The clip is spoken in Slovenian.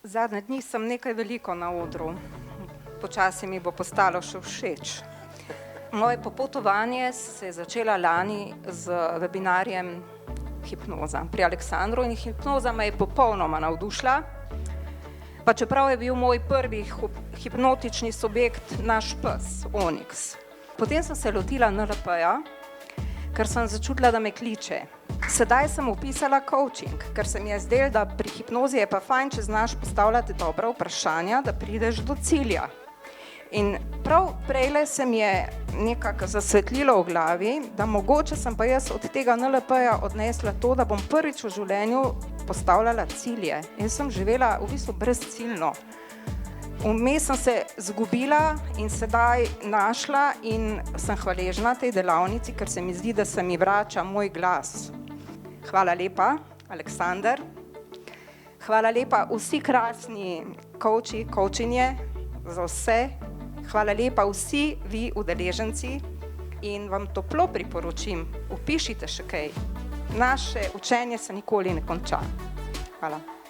Zadnje dni sem nekaj veliko na odru. Počasi mi bo postalo še všeč. Moje popotovanje se je začela lani z webinarjem Hipnoza pri Aleksandru in hipnoza me je popolnoma navdušila. Pa čeprav je bil moj prvi hipnotični subjekt naš pes, Oniks. Potem sem se lotila NLP-ja, ker sem začutila, da me kliče. Sedaj sem vpisala coaching, ker se mi je zdelo, da pri hipnozi je pa fajn, če znaš postavljati dobra vprašanja, da prideš do cilja. In prav prejle se mi je nekako zasvetlilo v glavi, da mogoče sem pa jaz od tega NLP-ja odnesla to, da bom prvič v življenju postavljala cilje. Jaz sem živela v bistvu brezciljno. Vmes sem se zgubila in sedaj našla in sem hvaležna tej delavnici, ker se mi zdi, da se mi vrača moj glas. Hvala lepa, Aleksander. Hvala lepa vsi krasni coachi, coachinje, za vse. Hvala lepa vsi vi udeleženci in vam toplo priporočim, vpišite še kaj. Naše učenje se nikoli ne konča. Hvala.